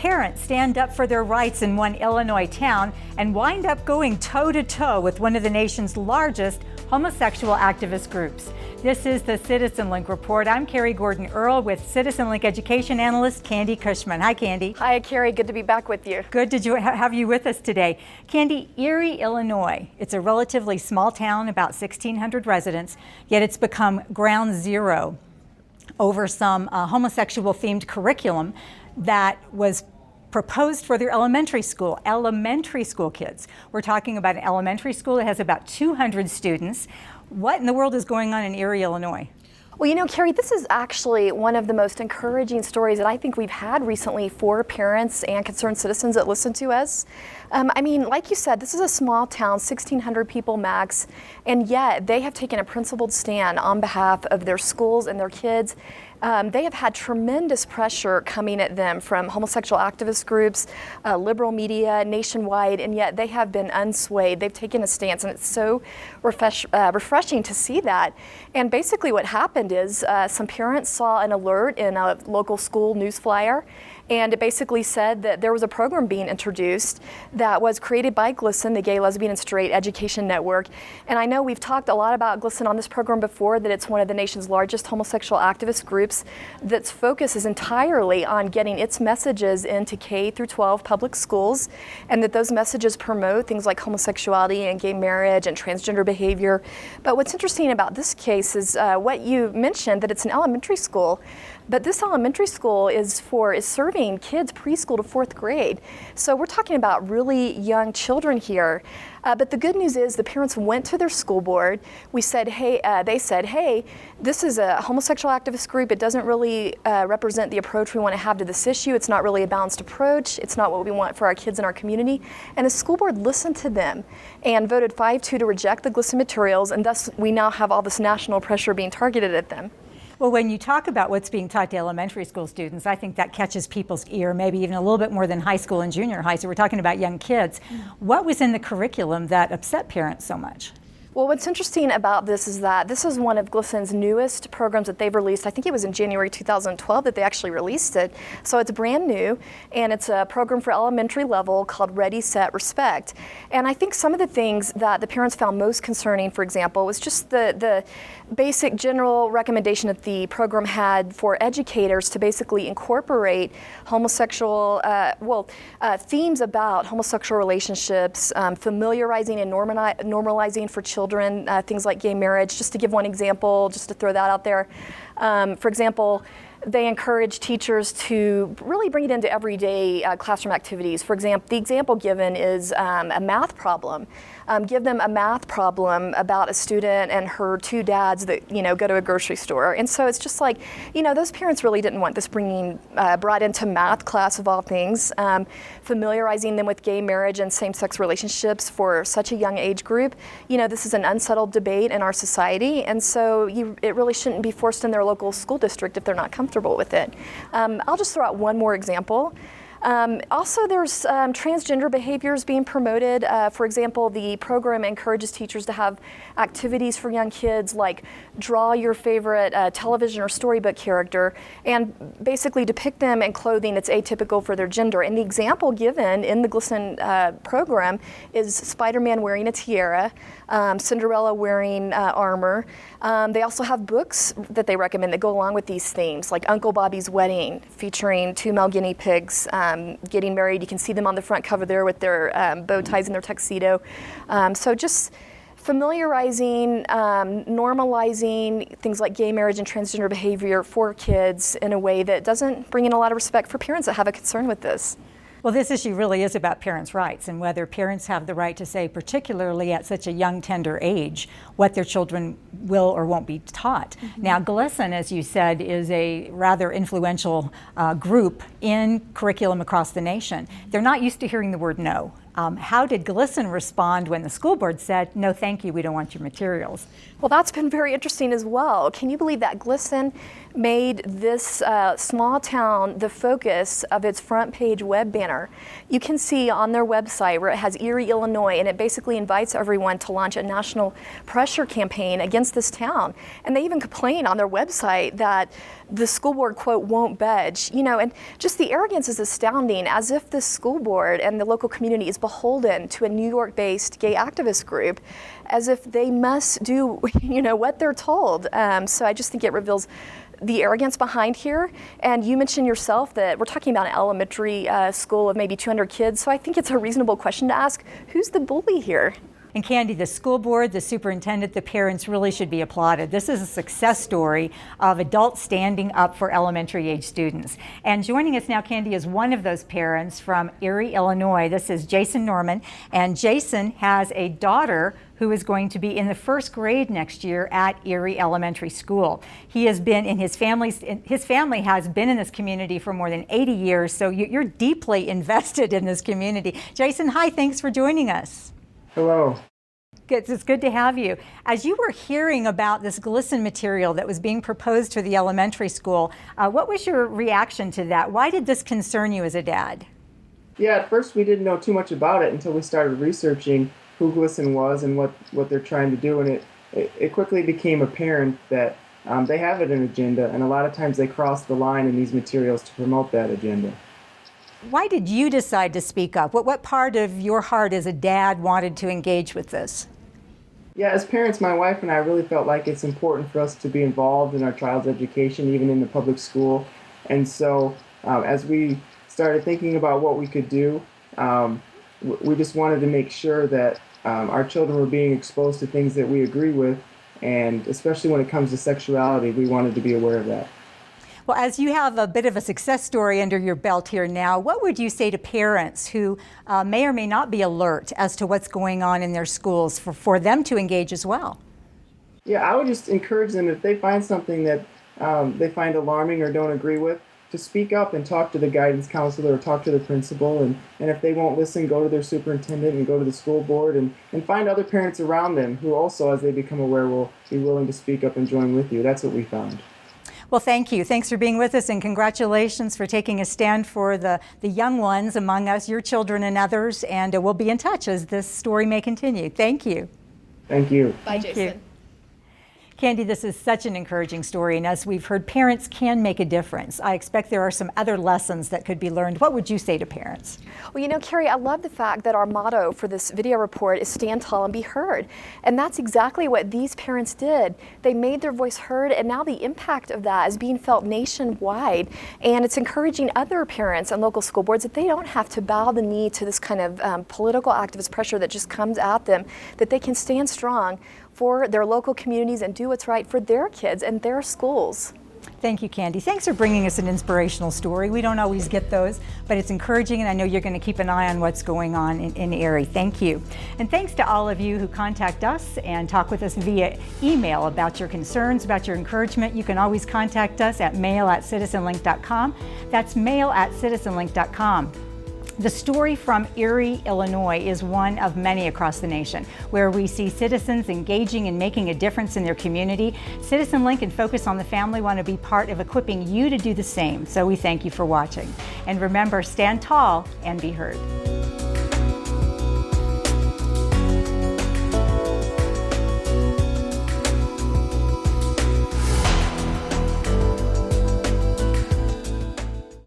parents stand up for their rights in one Illinois town and wind up going toe-to-toe with one of the nation's largest homosexual activist groups. This is the CitizenLink Report. I'm Carrie Gordon Earll with CitizenLink education analyst Candi Cushman. Hi, Candi. Hi, Carrie. Good to be back with you. Good to have you with us today. Candi, Erie, Illinois. It's a relatively small town, about 1,600 residents, yet it's become ground zero over some homosexual-themed curriculum that was proposed for their elementary school kids. We're talking about an elementary school that has about 200 students. What in the world is going on in Erie, Illinois? Well, you know, Carrie, this is actually one of the most encouraging stories that I think we've had recently for parents and concerned citizens that listen to us. I mean, like you said, this is a small town, 1,600 people max, and yet they have taken a principled stand on behalf of their schools and their kids. They have had tremendous pressure coming at them from homosexual activist groups, liberal media, nationwide, and yet they have been unswayed. They've taken a stance, and it's so refreshing to see that. And basically what happened is some parents saw an alert in a local school news flyer, and it basically said that there was a program being introduced that was created by GLSEN, the Gay, Lesbian, and Straight Education Network. And I know we've talked a lot about GLSEN on this program before, that it's one of the nation's largest homosexual activist groups that's focus is entirely on getting its messages into K through 12 public schools, and that those messages promote things like homosexuality and gay marriage and transgender behavior. But what's interesting about this case is what you mentioned, that it's an elementary school. But this elementary school is serving kids preschool to 4th grade. So we're talking about really young children here. But the good news is the parents went to their school board. We said, hey, they said, hey, this is a homosexual activist group. It doesn't really represent the approach we want to have to this issue. It's not really a balanced approach. It's not what we want for our kids and our community. And the school board listened to them and voted 5-2 to reject the GLSEN materials. And thus we now have all this national pressure being targeted at them. Well, when you talk about what's being taught to elementary school students, I think that catches people's ear, maybe even a little bit more than high school and junior high. So we're talking about young kids. What was in the curriculum that upset parents so much? Well, what's interesting about this is that this is one of GLSEN's newest programs that they've released. I think it was in January 2012 that they actually released it. So it's brand new, and it's a program for elementary level called Ready, Set, Respect. And I think some of the things that the parents found most concerning, for example, was just the basic general recommendation that the program had for educators to basically incorporate homosexual, themes about homosexual relationships, familiarizing and normalizing for children, things like gay marriage. Just to give one example, just to throw that out there. For example, they encourage teachers to really bring it into everyday classroom activities. For example, the example given is a math problem. Give them a math problem about a student and her 2 dads that go to a grocery store. And so it's just like, those parents really didn't want this brought into math class of all things, familiarizing them with gay marriage and same-sex relationships for such a young age group. This is an unsettled debate in our society, and so it really shouldn't be forced in their local school district if they're not comfortable with it. I'll just throw out one more example. Also, there's transgender behaviors being promoted. For example, the program encourages teachers to have activities for young kids like draw your favorite television or storybook character and basically depict them in clothing that's atypical for their gender. And the example given in the GLSEN program is Spider-Man wearing a tiara, Cinderella wearing armor. They also have books that they recommend that go along with these themes, like Uncle Bobby's Wedding, featuring 2 male guinea pigs getting married. You can see them on the front cover there with their bow ties and their tuxedo. So just familiarizing, normalizing things like gay marriage and transgender behavior for kids in a way that doesn't bring in a lot of respect for parents that have a concern with this. Well, this issue really is about parents' rights and whether parents have the right to say, particularly at such a young, tender age, what their children will or won't be taught. Now, GLSEN, as you said, is a rather influential group in curriculum across the nation. They're not used to hearing the word no. How did GLSEN respond when the school board said, no, thank you, we don't want your materials? Well, that's been very interesting as well. Can you believe that GLSEN made this small town the focus of its front page web banner? You can see on their website where it has Erie, Illinois, and it basically invites everyone to launch a national pressure campaign against this town. And they even complain on their website that the school board, quote, won't budge, and just the arrogance is astounding, as if the school board and the local community is beholden to a New York-based gay activist group, as if they must do, what they're told. So I just think it reveals the arrogance behind here. And you mentioned yourself that we're talking about an elementary school of maybe 200 kids, so I think it's a reasonable question to ask, who's the bully here? And Candi, the school board, the superintendent, the parents really should be applauded. This is a success story of adults standing up for elementary age students. And joining us now, Candi, is one of those parents from Erie, Illinois. This is Jason Norman. And Jason has a daughter who is going to be in the first grade next year at Erie Elementary School. He has been in his family has been in this community for more than 80 years, so you're deeply invested in this community. Jason, hi, thanks for joining us. Hello. It's good to have you. As you were hearing about this GLSEN material that was being proposed for the elementary school, what was your reaction to that? Why did this concern you as a dad? Yeah, at first we didn't know too much about it until we started researching who GLSEN was and what they're trying to do, and it quickly became apparent that they have an agenda, and a lot of times they cross the line in these materials to promote that agenda. Why did you decide to speak up? What part of your heart as a dad wanted to engage with this? Yeah, as parents, my wife and I really felt like it's important for us to be involved in our child's education, even in the public school. And so as we started thinking about what we could do, we just wanted to make sure that our children were being exposed to things that we agree with, and especially when it comes to sexuality, we wanted to be aware of that. Well, as you have a bit of a success story under your belt here now, what would you say to parents who may or may not be alert as to what's going on in their schools for them to engage as well? Yeah, I would just encourage them, if they find something that they find alarming or don't agree with, to speak up and talk to the guidance counselor or talk to the principal. And if they won't listen, go to their superintendent and go to the school board and find other parents around them who also, as they become aware, will be willing to speak up and join with you. That's what we found. Well, thank you. Thanks for being with us, and congratulations for taking a stand for the young ones among us, your children and others, and we'll be in touch as this story may continue. Thank you. Thank you. Bye, Jason. Candi, this is such an encouraging story, and as we've heard, parents can make a difference. I expect there are some other lessons that could be learned. What would you say to parents? Well, Carrie, I love the fact that our motto for this video report is stand tall and be heard. And that's exactly what these parents did. They made their voice heard, and now the impact of that is being felt nationwide. And it's encouraging other parents and local school boards that they don't have to bow the knee to this kind of political activist pressure that just comes at them, that they can stand strong for their local communities and do what's right for their kids and their schools. Thank you, Candi. Thanks for bringing us an inspirational story. We don't always get those, but it's encouraging, and I know you're going to keep an eye on what's going on in Erie. Thank you. And thanks to all of you who contact us and talk with us via email about your concerns, about your encouragement. You can always contact us at mail@citizenlink.com. That's mail@citizenlink.com. The story from Erie, Illinois is one of many across the nation where we see citizens engaging and making a difference in their community. CitizenLink and Focus on the Family want to be part of equipping you to do the same. So we thank you for watching. And remember, stand tall and be heard.